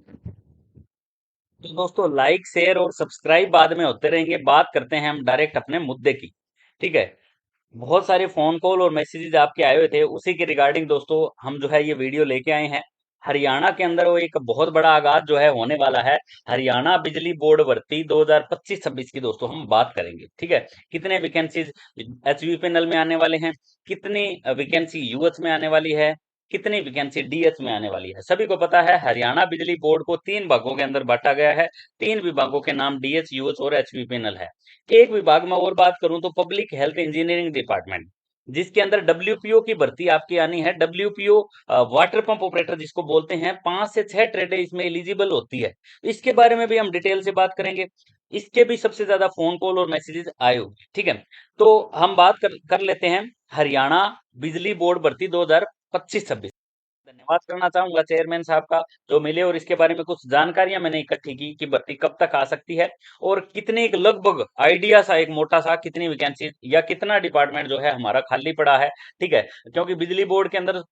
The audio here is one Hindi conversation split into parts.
तो दोस्तों लाइक शेयर और सब्सक्राइब बाद में होते रहेंगे। बात करते हैं हम डायरेक्ट अपने मुद्दे की। ठीक है। बहुत सारे फोन कॉल और मैसेजेस आपके आए हुए थे, उसी के रिगार्डिंग दोस्तों हम जो है ये वीडियो लेके आए हैं। हरियाणा के अंदर वो एक बहुत बड़ा आगाज जो है होने वाला है। हरियाणा बिजली बोर्ड भर्ती 2025-26 की दोस्तों हम बात करेंगे। ठीक है। कितने वैकेंसीज एचवी पैनल में आने वाले हैं, कितनी वैकेंसी यूएच में आने वाली है, कितनी वैकेंसी डीएच में आने वाली है। सभी को पता है हरियाणा बिजली बोर्ड को तीन भागों के अंदर बांटा गया है। तीन विभागों के नाम डीएच, यूएच और एचवी पैनल है। एक विभाग में और बात करूं तो पब्लिक हेल्थ इंजीनियरिंग डिपार्टमेंट, जिसके अंदर डब्ल्यूपीओ की भर्ती आपकी आनी है। डब्ल्यूपीओ वाटर पंप ऑपरेटर जिसको बोलते हैं, 5 से 6 ट्रेडें इसमें एलिजिबल होती है। इसके बारे में भी हम डिटेल से बात करेंगे। इसके भी सबसे ज्यादा फोन कॉल और मैसेजेस आए हुए। ठीक है। तो हम बात कर लेते हैं हरियाणा बिजली बोर्ड भर्ती 2025-26। धन्यवाद करना चाहूंगा चेयरमैन साहब का, जो मिले और इसके बारे में कुछ जानकारियां मैंने इकट्ठी की कि भर्ती कब तक आ सकती है और कितनी, एक लगभग आइडिया सा, एक मोटा सा, कितनी वैकेंसी या कितना डिपार्टमेंट जो है हमारा खाली पड़ा है। ठीक है। क्योंकि बिजली बोर्ड के अंदर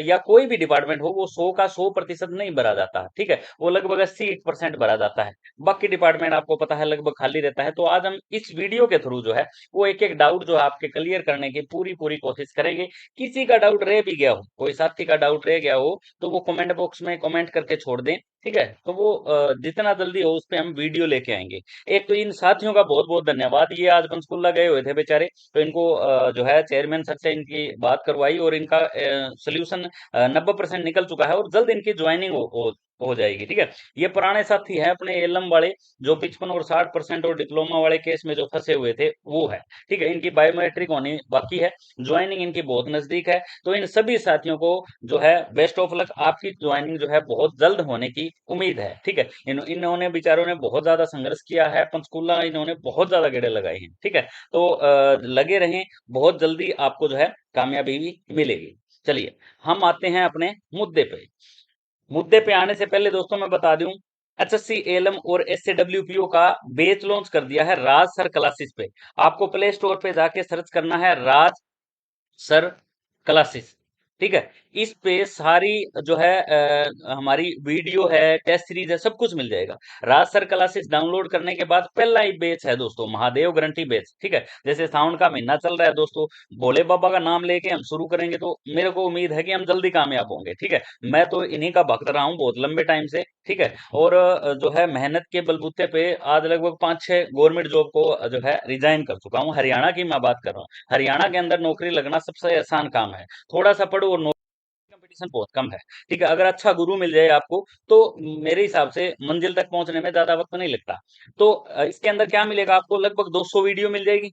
या कोई भी डिपार्टमेंट हो, वो 100% नहीं भरा जाता। ठीक है। वो लगभग 80% भरा जाता है। बाकी डिपार्टमेंट आपको पता है लगभग खाली रहता है। तो आज हम इस वीडियो के थ्रू जो है वो एक एक डाउट जो है आपके क्लियर करने की पूरी पूरी कोशिश करेंगे। किसी का डाउट रह भी गया हो, कोई साथी का डाउट रह गया हो, तो वो कमेंट बॉक्स में कमेंट करके छोड़ दें। ठीक है। तो वो जितना जल्दी हो उस पे हम वीडियो लेके आएंगे। एक तो इन साथियों का बहुत बहुत धन्यवाद, ये आज पंचकुला गए हुए थे बेचारे, तो इनको जो है चेयरमैन सर से इनकी बात करवाई और इनका सोल्यूशन 90% निकल चुका है और जल्द इनकी ज्वाइनिंग हो जाएगी। ठीक है। ये पुराने साथी हैं अपने एलम वाले, जो 55 और 60% और डिप्लोमा वाले केस में जो फंसे हुए थे, वो है। ठीक है। इनकी बायोमेट्रिक होनी बाकी है, ज्वाइनिंग इनकी बहुत नजदीक है। तो इन सभी साथियों को जो है बेस्ट ऑफ लक। आपकी ज्वाइनिंग जो है बहुत जल्द होने की उम्मीद है। ठीक है। इन्होंने बेचारों ने बहुत ज्यादा संघर्ष किया है, पंचकूला इन्होंने बहुत ज्यादा गेड़े लगाए हैं। ठीक है। तो लगे रहें, बहुत जल्दी आपको जो है कामयाबी भी मिलेगी। चलिए, हम आते हैं अपने मुद्दे पे। मुद्दे पे आने से पहले दोस्तों मैं बता दूं, एचएससी एलएम और एसएडब्ल्यूपीओ का बेच लॉन्च कर दिया है राज सर क्लासेस पे। आपको प्ले स्टोर पे जाके सर्च करना है राज सर क्लासेस। ठीक है। इस पे सारी जो है हमारी वीडियो है, टेस्ट सीरीज है, सब कुछ मिल जाएगा। राज सर क्लासेस डाउनलोड करने के बाद पहला ही बैच है दोस्तों, महादेव गारंटी बैच। ठीक है। जैसे साउंड का महीना चल रहा है दोस्तों, भोले बाबा का नाम लेके हम शुरू करेंगे तो मेरे को उम्मीद है कि हम जल्दी कामयाब होंगे। ठीक है। मैं तो इन्हीं का भक्त रहा हूँ बहुत लंबे टाइम से। ठीक है। और जो है मेहनत के बलबूते पे आज लगभग 5-6 गवर्नमेंट जॉब को जो है रिजाइन कर चुका हूँ। हरियाणा की मैं बात कर रहा हूँ। हरियाणा के अंदर नौकरी लगना सबसे आसान काम है। थोड़ा सा पढ़ो और कंपटीशन बहुत कम है। ठीक है। अगर अच्छा गुरु मिल जाए आपको तो मेरे हिसाब से मंजिल तक पहुंचने में ज्यादा वक्त नहीं लगता। तो इसके अंदर क्या मिलेगा आपको, लगभग 200 वीडियो मिल जाएगी।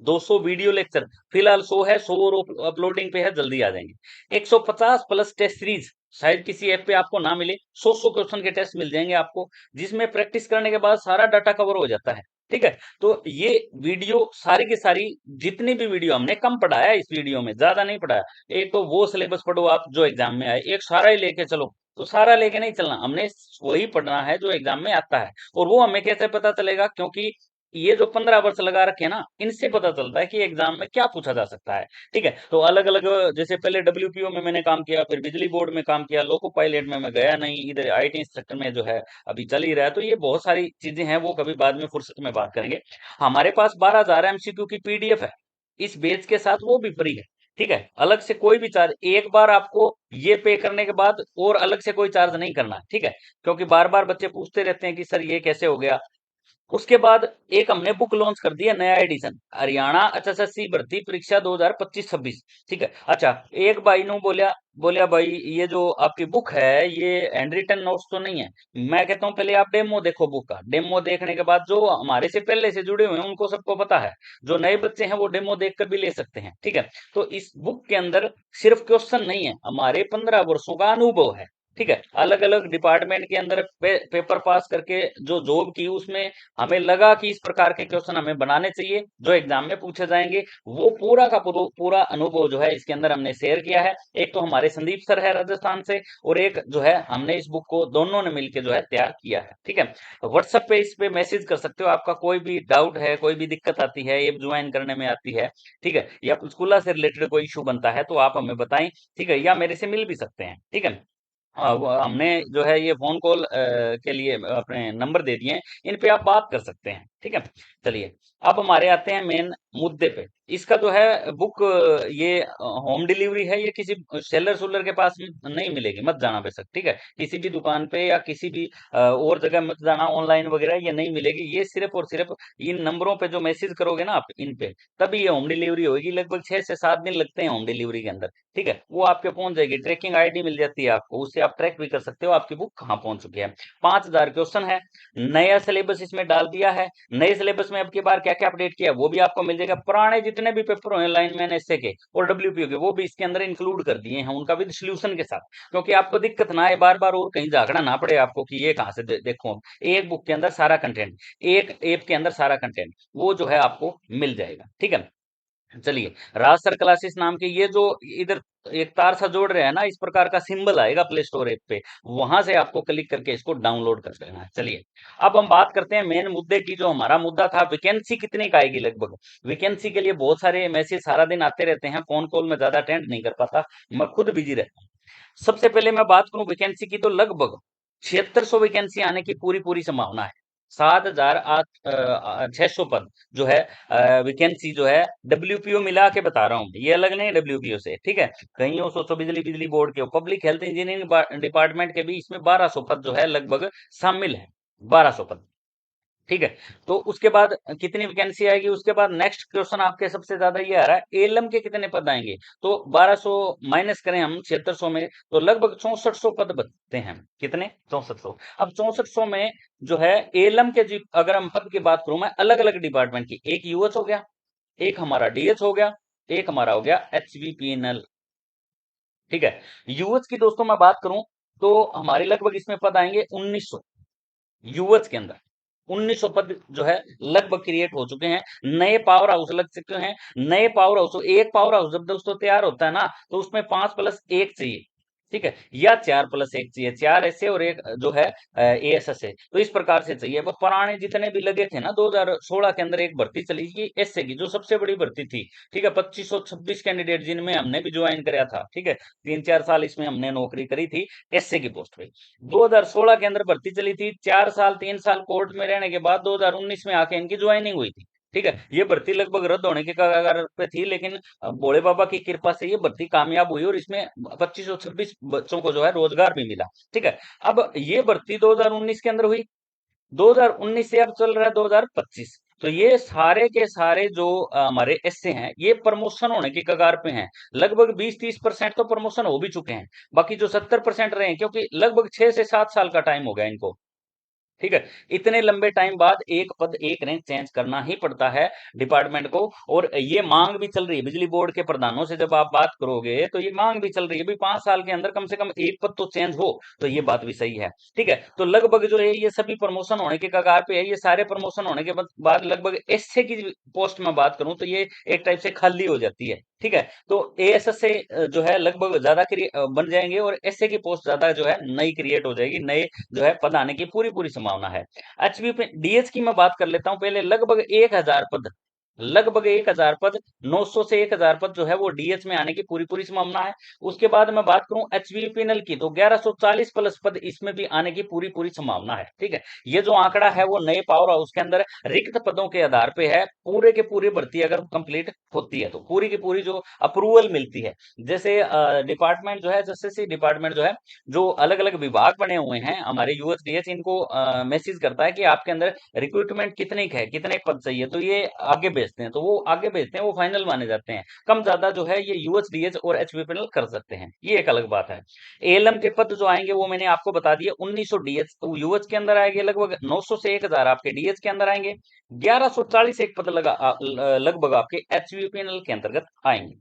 200 वीडियो लेक्चर, फिलहाल 100 है, 100 और अपलोडिंग पे है, जल्दी आ जाएंगे। 150 प्लस टेस्ट सीरीज, शायद किसी ऐप पे आपको ना मिले। 100 क्वेश्चन के टेस्ट मिल जाएंगे आपको, जिसमें प्रैक्टिस करने के बाद सारा डाटा कवर हो जाता है। ठीक है। तो ये वीडियो सारी की सारी, जितनी भी वीडियो हमने कम पढ़ाया है, इस वीडियो में ज्यादा नहीं पढ़ाया। एक तो वो सिलेबस पढ़ो आप जो एग्जाम में आए, एक सारा ही लेके चलो। तो सारा लेके नहीं चलना, हमने वही पढ़ना है जो एग्जाम में आता है। और वो हमें कैसे पता चलेगा, क्योंकि ये जो 15 वर्ष लगा रखे हैं ना, इनसे पता चलता है कि एग्जाम में क्या पूछा जा सकता है। ठीक है। तो अलग अलग, जैसे पहले डब्ल्यूपीओ में मैंने काम किया, फिर बिजली बोर्ड में काम किया, लोको पायलट में मैं गया नहीं, इधर आईटी इंस्ट्रक्टर में जो है अभी चल ही रहा है। तो ये बहुत सारी चीजें हैं, वो कभी बाद में फुर्सत में बात करेंगे। हमारे पास 12,000 एमसीक्यू की पीडीएफ है, इस बेच के साथ वो भी फ्री है। ठीक है। अलग से कोई भी चार्ज, एक बार आपको ये पे करने के बाद और अलग से कोई चार्ज नहीं करना है। ठीक है। क्योंकि बार बार बच्चे पूछते रहते हैं कि सर ये कैसे हो गया। उसके बाद एक हमने बुक लॉन्च कर दिया, नया एडिशन, हरियाणा एचएसएससी भर्ती परीक्षा 2025-26। ठीक है। अच्छा, एक भाई ने बोलिया बोलिया भाई ये जो आपकी बुक है ये हैंड रिटन नोट्स तो नहीं है। मैं कहता हूँ पहले आप डेमो देखो बुक का। डेमो देखने के बाद जो हमारे से पहले से जुड़े हुए हैं उनको सबको पता है, जो नए बच्चे हैं वो डेमो देखकर भी ले सकते हैं। ठीक है। तो इस बुक के अंदर सिर्फ क्वेश्चन नहीं है, हमारे 15 वर्षों का अनुभव है। ठीक है। अलग अलग डिपार्टमेंट के अंदर पेपर पास करके जो जॉब की, उसमें हमें लगा कि इस प्रकार के क्वेश्चन हमें बनाने चाहिए जो एग्जाम में पूछे जाएंगे। वो पूरा का पूरा अनुभव जो है इसके अंदर हमने शेयर किया है। एक तो हमारे संदीप सर है राजस्थान से, और एक जो है हमने इस बुक को दोनों ने मिलकर जो है तैयार किया है। ठीक है। व्हाट्सएप पे इस पे मैसेज कर सकते हो, आपका कोई भी डाउट है, कोई भी दिक्कत आती है, ऐप ज्वाइन करने में आती है। ठीक है। या पंचकूला से रिलेटेड कोई इशू बनता है तो आप हमें बताएं। ठीक है। या मेरे से मिल भी सकते हैं। ठीक है। हमने जो है ये फोन कॉल के लिए अपने नंबर दे दिए हैं, इन पे आप बात कर सकते हैं। ठीक है, चलिए अब हमारे आते हैं मेन मुद्दे पे। इसका जो है बुक ये होम डिलीवरी है, ये किसी सेलर सुलर के पास नहीं मिलेगी, मत जाना बेशक। ठीक है, किसी भी दुकान पे या किसी भी और जगह मत जाना, ऑनलाइन वगैरह ये नहीं मिलेगी। ये सिर्फ और सिर्फ इन नंबरों पे जो मैसेज करोगे ना आप इन पे, तभी ये होम डिलीवरी होगी। लगभग 6 से 7 दिन लगते हैं होम डिलीवरी के अंदर। ठीक है, वो आपके पहुंच जाएगी, ट्रैकिंग आईडी मिल जाती है आपको, उससे आप ट्रैक भी कर सकते हो आपकी बुक कहाँ पहुंच चुकी है। 5,000 क्वेश्चन है, नया सिलेबस इसमें डाल दिया है। नए सिलेबस में अब की बार क्या क्या अपडेट किया वो भी आपको मिल जाएगा। पुराने जितने भी पेपर हुए लाइनमैन एसए के और डब्ल्यूपीओ के, वो भी इसके अंदर इंक्लूड कर दिए हैं, उनका विद सोल्यूशन के साथ, क्योंकि आपको दिक्कत ना आए बार बार और कहीं झांकना ना पड़े आपको कि ये कहाँ से देखो। एक बुक के अंदर सारा कंटेंट, एक ऐप के अंदर सारा कंटेंट, वो जो है आपको मिल जाएगा। ठीक है, चलिए राज सर क्लासेस नाम के ये जो इधर एक तार सा जोड़ रहे हैं ना, इस प्रकार का सिंबल आएगा प्ले स्टोर ऐप पे, वहां से आपको क्लिक करके इसको डाउनलोड कर लेना है। चलिए अब हम बात करते हैं मेन मुद्दे की। जो हमारा मुद्दा था, वैकेंसी कितने का आएगी लगभग। वैकेंसी के लिए बहुत सारे मैसेज सारा दिन आते रहते हैं, फोन कॉल में ज्यादा अटेंड नहीं कर पाता, मैं खुद बिजी रहता हूँ। सबसे पहले मैं बात करूं वैकेंसी की, तो लगभग 7600 वैकेंसी आने की पूरी पूरी संभावना है। 7,600 पद जो है वैकेंसी जो है, डब्ल्यूपीओ मिला के बता रहा हूँ, ये अलग नहीं डब्ल्यूपीओ से। ठीक है, कहीं हो सोचो बिजली बिजली बोर्ड के, पब्लिक हेल्थ इंजीनियरिंग डिपार्टमेंट के भी इसमें 1200 पद जो है लगभग शामिल है। 1200 पद। ठीक है, तो उसके बाद कितनी वैकेंसी आएगी, उसके बाद नेक्स्ट क्वेश्चन आपके सबसे ज्यादा ये आ रहा है, एलएम के कितने पद आएंगे। तो 1200 माइनस करें हम 7600 में, तो लगभग 6400 पद बचते हैं। कितने, 6400। अब 6400 में जो है एलएम के अगर हम पद की बात करूं मैं, अलग अलग डिपार्टमेंट की, एक यूएच हो गया, एक हमारा डीएच हो गया, एक हमारा हो गया एचवीपीएनएल। ठीक है, यूएच की दोस्तों मैं बात करूं तो हमारे लगभग इसमें पद आएंगे 1900। यूएच के अंदर 1900 पद जो है लगभग क्रिएट हो चुके हैं। नए पावर हाउस लग चुके हैं। नए पावर हाउस, एक पावर हाउस जब दोस्तों तैयार होता है ना, तो उसमें 5+1 चाहिए। ठीक है, या 4+1 चाहिए, 4 ऐसे और एक जो है एएसएस है, तो इस प्रकार से चाहिए। वो पुराने जितने भी लगे थे ना, 2016 के अंदर एक भर्ती चली थी एसए की, जो सबसे बड़ी भर्ती थी। ठीक है, 2526 कैंडिडेट जिनमें हमने भी ज्वाइन कराया था। ठीक है, 3-4 साल इसमें हमने नौकरी करी थी एसए की पोस्ट पे। 2016 के अंदर भर्ती चली थी, 4 साल 3 साल कोर्ट में रहने के बाद 2019 में आके इनकी ज्वाइनिंग हुई थी। ठीक है, ये भर्ती लगभग रद्द होने के कगार पे थी, लेकिन भोले बाबा की कृपा से ये भर्ती कामयाब हुई और इसमें 2526 बच्चों को जो है रोजगार भी मिला। ठीक है, अब ये भर्ती 2019 के अंदर हुई, 2019 से अब चल रहा है 2025, तो ये सारे के सारे जो हमारे एसए हैं, ये प्रमोशन होने की कगार पे हैं। लगभग 20-30% तो प्रमोशन हो भी चुके हैं, बाकी जो 70% रहे हैं, क्योंकि लगभग 6 से 7 साल का टाइम हो गया इनको। ठीक है, इतने लंबे टाइम बाद एक पद एक रैंक चेंज करना ही पड़ता है डिपार्टमेंट को। और ये मांग भी चल रही है बिजली बोर्ड के प्रधानों से, जब आप बात करोगे तो ये मांग भी चल रही है भी 5 साल के अंदर कम से कम एक पद तो चेंज हो। तो ये बात भी सही है। ठीक है, तो लगभग जो है ये सभी प्रमोशन होने के कगार पे है। ये सारे प्रमोशन होने के बाद लगभग एसए की पोस्ट में बात करूं तो ये एक टाइप से खाली हो जाती है। ठीक है, तो एएसएस से जो है लगभग ज्यादा बन जाएंगे, और एसए की पोस्ट ज्यादा जो है नई क्रिएट हो जाएगी, नए जो है पद आने की पूरी पूरी संभावना है। एचवीपी डीएच की मैं बात कर लेता हूं पहले। लगभग 1000 पद, लगभग 1000 पद, 900 से 1000 पद जो है वो डीएच में आने की पूरी पूरी संभावना है। उसके बाद मैं बात करूं एचवीपीएनएल की, तो 1140 प्लस पद इसमें भी आने की पूरी पूरी संभावना है। ठीक है, ये जो आंकड़ा है वो नए पावर हाउस के अंदर रिक्त पदों के आधार पे है। पूरे के पूरी भर्ती अगर कंप्लीट होती है तो पूरी की पूरी जो अप्रूवल मिलती है, जैसे डिपार्टमेंट जो है, जैसे डिपार्टमेंट जो है, जो अलग अलग विभाग बने हुए हैं हमारे यूएसडीएच, इनको मैसेज करता है कि आपके अंदर रिक्रूटमेंट कितने का है, कितने पद चाहिए, तो ये आगे भेजते हैं, तो वो आगे भेजते हैं, वो फाइनल माने जाते हैं। कम ज्यादा जो है ये यूएसडीएच और एचपीपीएल कर सकते हैं, ये एक अलग बात है। एएलएम के पद जो आएंगे वो मैंने आपको बता दिया, 1900 डीएच तो यूएच के अंदर आएंगे, लगभग 900 से 1000 आपके डीएच के अंदर आएंगे, 1140 एक पद लगभग आपके एचवीपीएल के अंतर्गत आएंगे।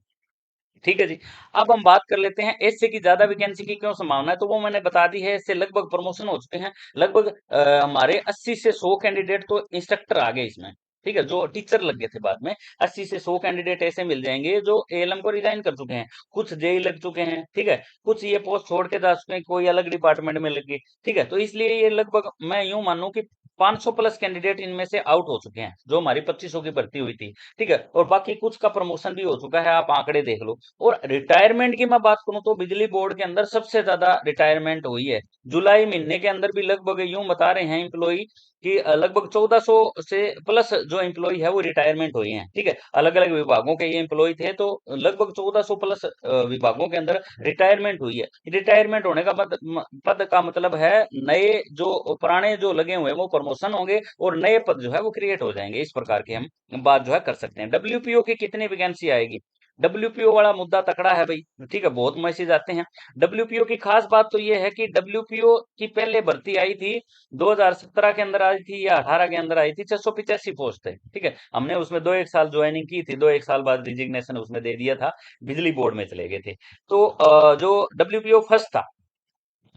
ठीक है जी, अब हम बात कर लेते हैं एससे की ज्यादा वैकेंसी की क्यों संभावना है, तो वो मैंने बता दी है। इससे लगभग प्रमोशन हो चुके हैं, लगभग हमारे 80 से 100 कैंडिडेट तो इंस्ट्रक्टर आ गए इसमें। ठीक है, जो टीचर लग गए थे बाद में, 80 से 100 कैंडिडेट ऐसे मिल जाएंगे जो एएलएम को रिजाइन कर चुके हैं। कुछ जेई लग चुके हैं। ठीक है, कुछ ये पोस्ट छोड़ के जा चुके हैं, कोई अलग डिपार्टमेंट में लग गए। ठीक है, तो इसलिए ये लगभग मैं यूं मानूं कि 500 प्लस कैंडिडेट इनमें से आउट हो चुके हैं, जो हमारी 2500 की भर्ती हुई थी। ठीक है, और बाकी कुछ का प्रमोशन भी हो चुका है, आप आंकड़े देख लो। और रिटायरमेंट की मैं बात करूं तो बिजली बोर्ड के अंदर सबसे ज्यादा रिटायरमेंट हुई है। जुलाई महीने के अंदर भी लगभग यूं बता रहे हैं एम्प्लॉई कि लगभग 1400 से प्लस जो एम्प्लॉई है वो रिटायरमेंट हुए हैं। ठीक है, अलग अलग विभागों के ये एम्प्लॉय थे, तो लगभग 1400 प्लस विभागों के अंदर रिटायरमेंट हुई है। रिटायरमेंट होने का पद का मतलब है नए जो पुराने जो लगे हुए हैं वो प्रमोशन होंगे और नए पद जो है वो क्रिएट हो जाएंगे। इस प्रकार की हम बात जो है कर सकते हैं। डब्ल्यूपीओ की कितनी वैकेंसी आएगी? डब्ल्यूपीओ वाला मुद्दा तकड़ा है भाई। ठीक है, बहुत मैसेज आते हैं। डब्ल्यूपीओ की खास बात तो ये है कि डब्ल्यूपीओ की पहले भर्ती आई थी 2017 के अंदर आई थी या 18 के अंदर आई थी, 685 पोस्ट थे। ठीक है, हमने उसमें 2 1 साल ज्वाइनिंग की थी, 2 1 साल बाद रिजिग्नेशन उसमें दे दिया था, बिजली बोर्ड में चले गए थे। तो जो डब्ल्यूपीओ फर्स्ट था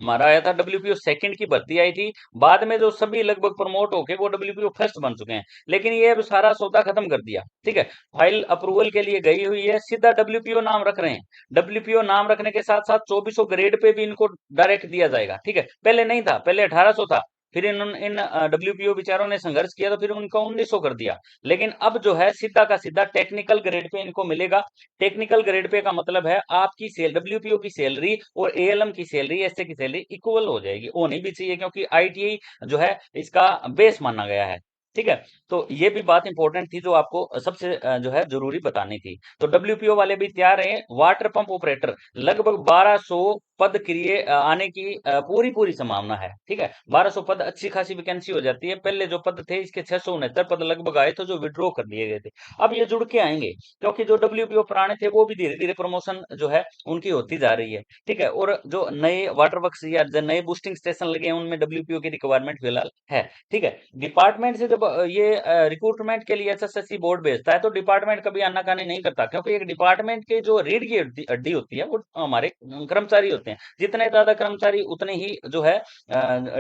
हमारा आया था, डब्ल्यूपीओ सेकंड की भर्ती आई थी। बाद में जो सभी लगभग प्रमोट होके वो डब्ल्यूपीओ फर्स्ट बन चुके हैं। लेकिन ये अब सारा सौदा खत्म कर दिया। ठीक है, फाइल अप्रूवल के लिए गई हुई है, सीधा डब्ल्यूपीओ नाम रख रहे हैं। डब्ल्यूपीओ नाम रखने के साथ साथ 2400 ग्रेड पे भी इनको डायरेक्ट दिया जाएगा। ठीक है, पहले नहीं था, पहले 1800 था। फिर इन डब्ल्यूपीओ बेचारों ने संघर्ष किया तो फिर उनको 1900 कर दिया। लेकिन अब जो है सीधा का सीधा टेक्निकल ग्रेड पे इनको मिलेगा। टेक्निकल ग्रेड पे का मतलब है आपकी सेल डब्ल्यूपीओ की सैलरी और एएलएम की सैलरी, एसए की सैलरी इक्वल हो जाएगी। होनी भी चाहिए क्योंकि आईटीआई जो है इसका बेस माना गया है। ठीक है, तो ये भी बात इंपॉर्टेंट थी जो आपको सबसे जो है जरूरी बतानी थी। तो डब्ल्यूपीओ वाले भी तैयार हैं। वाटर पंप ऑपरेटर लगभग 1200 पद क्रिए आने की पूरी पूरी संभावना है। ठीक है, 1200 पद अच्छी खासी वैकेंसी हो जाती है। पहले जो पद थे इसके 669 पद लगभग आए थे जो विड्रॉ कर लिए गए थे। अब ये जुड़ के आएंगे क्योंकि जो डब्ल्यूपीओ पुराने थे वो भी धीरे धीरे प्रमोशन जो है उनकी होती जा रही है। ठीक है, और जो नए वाटर वर्क्स या जो नए बूस्टिंग स्टेशन लगे हैं उनमें डब्ल्यूपीओ की रिक्वायरमेंट फिलहाल है। ठीक है, डिपार्टमेंट से जब ये रिक्रूटमेंट के लिए एसएससी बोर्ड भेजता है तो डिपार्टमेंट कभी आनाकानी नहीं करता, क्योंकि एक डिपार्टमेंट के जो रीढ़ की हड्डी हड्डी होती है वो हमारे कर्मचारी होते हैं। जितने ज्यादा कर्मचारी उतने ही जो है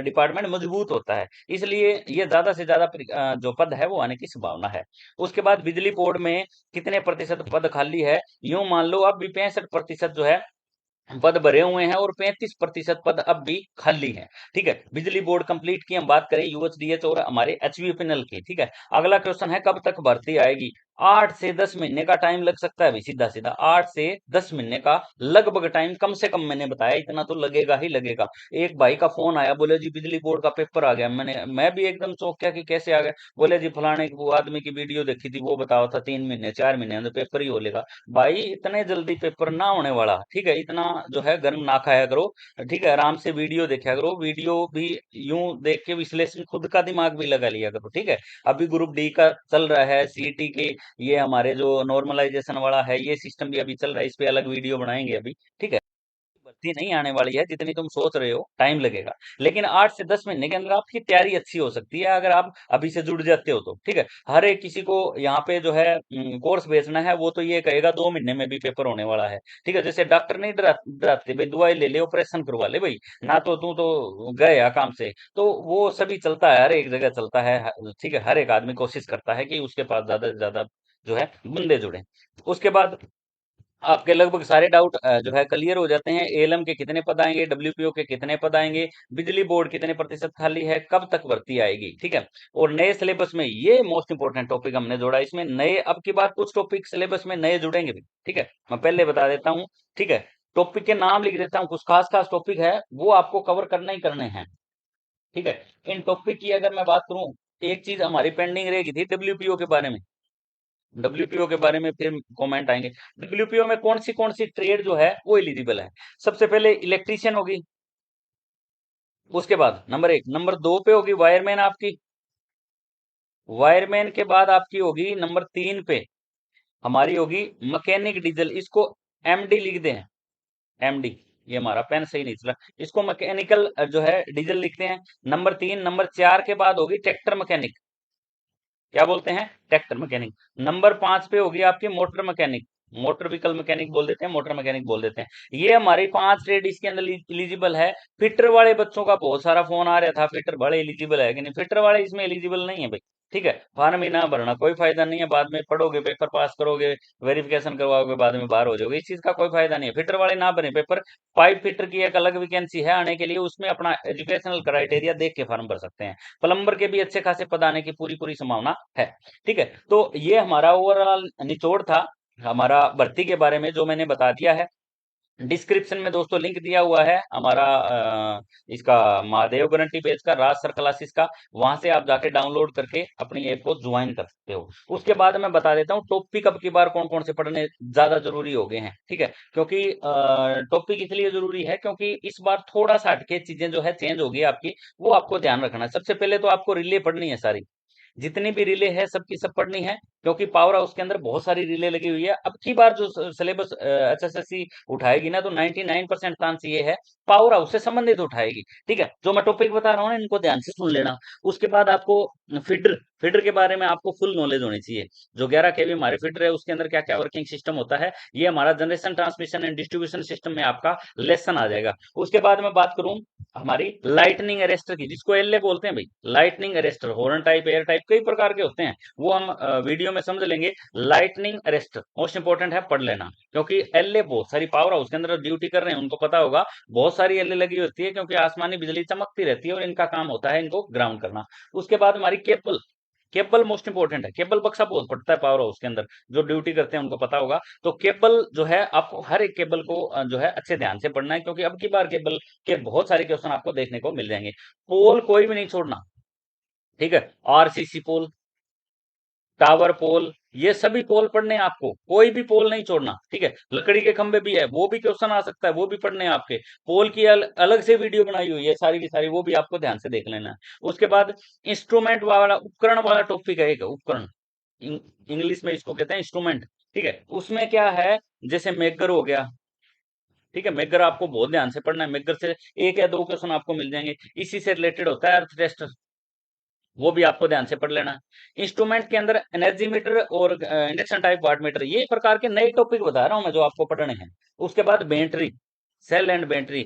डिपार्टमेंट मजबूत होता है। इसलिए ये ज्यादा से ज्यादा जो पद है वो आने की संभावना है। उसके बाद बिजली बोर्ड में कितने प्रतिशत पद खाली है? यूं मान लो अब भी 65% जो है पद भरे हुए हैं और 35% पद अब भी खाली हैं। ठीक है, बिजली बोर्ड कंप्लीट की हम बात करें यूएचडीएच और हमारे एचवीपीएनएल की। ठीक है, अगला क्वेश्चन है कब तक भर्ती आएगी? 8 से 10 महीने का टाइम लग सकता है भाई, सीधा सीधा 8 से 10 महीने का लगभग टाइम कम से कम, मैंने बताया इतना तो लगेगा ही लगेगा। एक भाई का फोन आया, बोले जी बिजली बोर्ड का पेपर आ गया। मैं भी एकदम चौंक गया कि कैसे आ गया। बोले जी फलाने वो आदमी की वीडियो देखी थी, वो बताओ था 3 महीने 4 महीने अंदर पेपर ही हो लेगा। भाई इतने जल्दी पेपर ना होने वाला। ठीक है, इतना जो है गर्म ना खाया करो। ठीक है, आराम से वीडियो देखा करो, वीडियो भी यूं देख के विश्लेषण खुद का दिमाग भी लगा लिया करो। ठीक है, अभी ग्रुप डी का चल रहा है, सीटी के ये हमारे जो नॉर्मलाइजेशन वाला है ये सिस्टम भी अभी चल रहा है, इस पे अलग वीडियो बनाएंगे अभी। ठीक है, भर्ती नहीं आने वाली है जितनी तुम सोच रहे हो, टाइम लगेगा। लेकिन 8 से 10 महीने के अंदर आपकी तैयारी अच्छी हो सकती है अगर आप अभी से जुड़ जाते हो तो। ठीक है, हर एक किसी को यहाँ पे जो है कोर्स बेचना है वो तो ये कहेगा 2 महीने में भी पेपर होने वाला है। ठीक है, जैसे डॉक्टर नहीं डराते भाई, दवाई ले ले ऑपरेशन करवा ले भाई, ना तो तू तो गया काम से। तो वो सभी चलता है, हर एक जगह चलता है। ठीक है, हर एक आदमी कोशिश करता है कि उसके पास ज्यादा से ज्यादा जो है बंदे जुड़े। उसके बाद आपके लगभग सारे डाउट जो है क्लियर हो जाते हैं। एएलएम के कितने पद आएंगे, डब्ल्यूपीओ के कितने पद आएंगे, बिजली बोर्ड कितने प्रतिशत खाली है, कब तक भर्ती आएगी। ठीक है, और नए सिलेबस में ये मोस्ट इंपोर्टेंट टॉपिक हमने जोड़ा इसमें नए। अब की बात कुछ टॉपिक सिलेबस में नए जुड़ेंगे भी। ठीक है, मैं पहले बता देता हूँ। ठीक है, टॉपिक के नाम लिख देता हूँ, कुछ खास खास टॉपिक है वो आपको कवर करना ही करने हैं। ठीक है, इन टॉपिक की अगर मैं बात करूँ, एक चीज हमारी पेंडिंग रहेगी थी डब्ल्यूपीओ के बारे में। डब्ल्यूपीओ के बारे में फिर कमेंट आएंगे। डब्ल्यूपीओ में कौन सी ट्रेड जो है वो एलिजिबल है? सबसे पहले इलेक्ट्रीशियन होगी, उसके बाद नंबर 1, नंबर 2 पे होगी वायरमैन आपकी। वायरमैन के बाद आपकी होगी नंबर 3 पे हमारी होगी मैकेनिक डीजल, इसको एमडी लिख दें, एमडी। ये हमारा पेन सही नहीं चला, इसको मैकेनिकल जो है डीजल लिखते हैं। नंबर 3, नंबर 4 के बाद होगी ट्रैक्टर मैकेनिक। क्या बोलते हैं? Tractor mechanic. नंबर 5 पे होगी आपकी motor mechanic, motor vehicle mechanic बोल देते हैं, मोटर मैकेनिक बोल देते हैं। ये हमारी 5 ट्रेड इसके अंदर एलिजिबल है। फिटर वाले बच्चों का बहुत सारा फोन आ रहा था, फिटर वाले एलिजिबल है कि नहीं? फिटर वाले इसमें एलिजिबल नहीं है भाई। ठीक है, फार्म ही ना भरना कोई फायदा नहीं है, बाद में पढ़ोगे, पेपर पास करोगे, वेरिफिकेशन करवाओगे, बाद में बाहर हो जाओगे, इस चीज का कोई फायदा नहीं है। फिटर वाले ना बने पेपर, पाइप फिटर की एक अलग वैकेंसी है आने के लिए, उसमें अपना एजुकेशनल क्राइटेरिया देख के फॉर्म भर सकते हैं। प्लम्बर के भी अच्छे खासे पद आने की पूरी पूरी संभावना है। ठीक है, तो ये हमारा ओवरऑल निचोड़ था हमारा भर्ती के बारे में, जो मैंने बता दिया है। डिस्क्रिप्शन में दोस्तों लिंक दिया हुआ है हमारा इसका महादेव गारंटी पेज का, राज सर क्लासेस का, वहां से आप जाके डाउनलोड करके अपनी ऐप को ज्वाइन कर सकते हो। उसके बाद मैं बता देता हूँ टॉपिक अब की बार कौन कौन से पढ़ने ज्यादा जरूरी हो गए हैं। ठीक है, क्योंकि टॉपिक इसलिए जरूरी है क्योंकि इस बार थोड़ा सा हटके चीजें जो है चेंज हो गई आपकी, वो आपको ध्यान रखना है। सबसे पहले तो आपको रिले पढ़नी है सारी, जितनी भी रिले है सबकी सब पढ़नी है, क्योंकि पावर हाउस के अंदर बहुत सारी रिले लगी हुई है। अब की बार जो सिलेबस एचएसएससी उठाएगी ना, तो 99% चांस ये है पावर हाउस से संबंधित उठाएगी। ठीक है, जो मैं टॉपिक बता रहा हूँ ना, इनको ध्यान से सुन लेना। उसके बाद आपको फीडर फीडर के बारे में आपको फुल नॉलेज होनी चाहिए। जो 11 केवी हमारे फीडर है, उसके अंदर क्या क्या वर्किंग सिस्टम होता है, ये हमारा generation transmission and distribution system में आपका लेसन आ जाएगा। उसके बाद मैं बात करूं हमारी लाइटनिंग अरेस्टर की, जिसको एलए बोलते हैं भाई, lightning arrester, horn type, air type, कई प्रकार के होते हैं, वो हम वीडियो में समझ लेंगे। लाइटनिंग अरेस्टर मोस्ट इंपोर्टेंट है, पढ़ लेना, क्योंकि एलए बहुत सारी पावर हाउस के अंदर ड्यूटी कर रहे हैं, उनको पता होगा बहुत सारी एलए लगी होती है, क्योंकि आसमानी बिजली चमकती रहती है और इनका काम होता है इनको ग्राउंड करना। उसके बाद हमारी केबल, केबल मोस्ट इंपोर्टेंट है, केबल बक्सा बहुत पड़ता है पावर हाउस के अंदर, जो ड्यूटी करते हैं उनको पता होगा। तो केबल जो है आपको हर एक केबल को जो है अच्छे ध्यान से पढ़ना है, क्योंकि अब की बार केबल के बहुत सारे क्वेश्चन आपको देखने को मिल जाएंगे। पोल कोई भी नहीं छोड़ना, ठीक है, आरसीसी पोल, टावर पोल, ये सभी पोल पढ़ने हैं आपको, कोई भी पोल नहीं छोड़ना। ठीक है, लकड़ी के खंभे भी है, वो भी क्वेश्चन आ सकता है, वो भी पढ़ने हैं आपके। पोल की अलग से वीडियो बनाई हुई है सारी की सारी, वो भी आपको ध्यान से देख लेना है। उसके बाद इंस्ट्रूमेंट वाला, उपकरण वाला टॉपिक है एक, उपकरण, इंग्लिश में इसको कहते हैं इंस्ट्रूमेंट। ठीक है, उसमें क्या है, जैसे मेगर हो गया, ठीक है, मेगर आपको बहुत ध्यान से पढ़ना है, मेगर से एक या दो क्वेश्चन आपको मिल जाएंगे। इसी से रिलेटेड होता है अर्थ टेस्ट, वो भी आपको ध्यान से पढ़ लेना है। इंस्ट्रूमेंट के अंदर एनर्जी मीटर और इंडक्शन टाइप वाट मीटर, ये प्रकार के नए टॉपिक बता रहा हूं मैं जो आपको पढ़ने हैं। उसके बाद battery, cell and battery,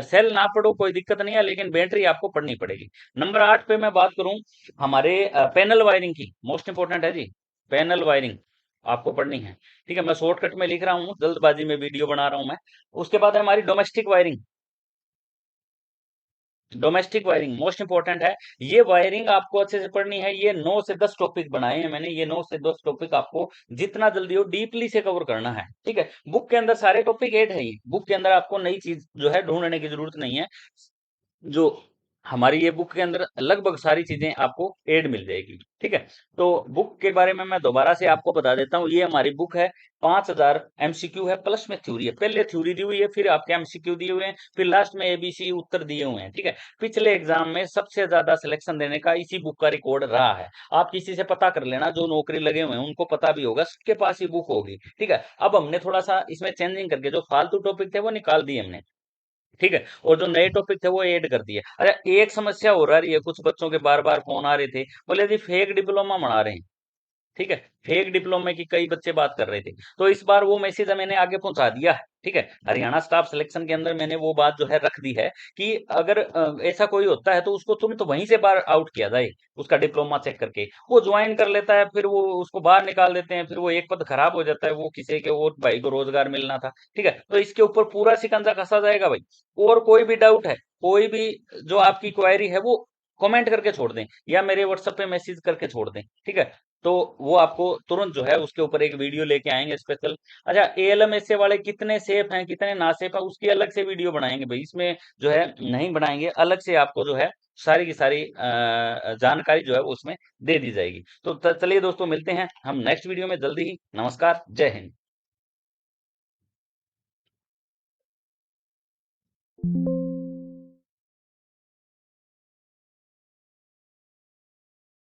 cell ना पढ़ो कोई दिक्कत नहीं है, लेकिन बैटरी आपको पढ़नी पड़ेगी। नंबर 8 पे मैं बात करूं हमारे पैनल वायरिंग की, मोस्ट इंपोर्टेंट है जी, पैनल वायरिंग आपको पढ़नी है। ठीक है, मैं शॉर्टकट में लिख रहा हूँ, जल्दबाजी में वीडियो बना रहा हूं मैं। उसके बाद है हमारी domestic wiring, domestic wiring most important है। ये वायरिंग आपको अच्छे से पढ़नी है। ये 9 से 10 टॉपिक बनाए हैं मैंने, ये 9 से 10 टॉपिक आपको जितना जल्दी हो डीपली से कवर करना है। ठीक है, बुक के अंदर सारे टॉपिक ऐड है, ये बुक के अंदर आपको नई चीज जो है ढूंढने की जरूरत नहीं है। जो हमारी ये बुक के अंदर लगभग सारी चीजें आपको एड मिल जाएगी। ठीक है, तो बुक के बारे में मैं दोबारा से आपको बता देता हूँ। ये हमारी बुक है, 5000 एमसीक्यू है, प्लस में थ्योरी है। पहले थ्योरी दी हुई है, फिर आपके एमसीक्यू दिए हुए हैं, फिर लास्ट में एबीसी उत्तर दिए हुए हैं। ठीक है, पिछले एग्जाम में सबसे ज्यादा सिलेक्शन देने का इसी बुक का रिकॉर्ड रहा है। आप किसी से पता कर लेना, जो नौकरी लगे हुए हैं उनको पता भी होगा, सबके पास ही बुक होगी। ठीक है, अब हमने थोड़ा सा इसमें चेंजिंग करके जो फालतू टॉपिक थे वो निकाल दिए हमने। ठीक है, और जो नए टॉपिक थे वो ऐड कर दिए। अच्छा, एक समस्या हो रही है, कुछ बच्चों के बार बार फोन आ रहे थे, बोले जी फेक डिप्लोमा बना रहे हैं। ठीक है, फेक डिप्लोमे की कई बच्चे बात कर रहे थे, तो इस बार वो मैसेज मैंने आगे पहुंचा दिया है। ठीक है, हरियाणा स्टाफ सिलेक्शन के अंदर मैंने वो बात जो है रख दी है कि अगर ऐसा कोई होता है तो उसको तुरंत वहीं से बाहर आउट किया जाए, उसका डिप्लोमा चेक करके वो ज्वाइन कर लेता है, फिर वो उसको बाहर निकाल देते हैं, फिर वो एक पद खराब हो जाता है, वो किसी के और भाई को रोजगार मिलना था। ठीक है, तो इसके ऊपर पूरा शिकंजा कसा जाएगा भाई। और कोई भी डाउट है, कोई भी जो आपकी क्वेरी है, वो कमेंट करके छोड़ दें या मेरे व्हाट्सएप पे मैसेज करके छोड़ दें। ठीक है, तो वो आपको तुरंत जो है उसके ऊपर एक वीडियो लेके आएंगे स्पेशल। अच्छा, एएलएमएसए वाले कितने सेफ हैं कितने ना सेफ है, उसकी अलग से वीडियो बनाएंगे भाई, इसमें जो है नहीं बनाएंगे, अलग से आपको जो है सारी की सारी जानकारी जो है वो उसमें दे दी जाएगी। तो चलिए दोस्तों, मिलते हैं हम नेक्स्ट वीडियो में जल्दी ही। नमस्कार, जय हिंद।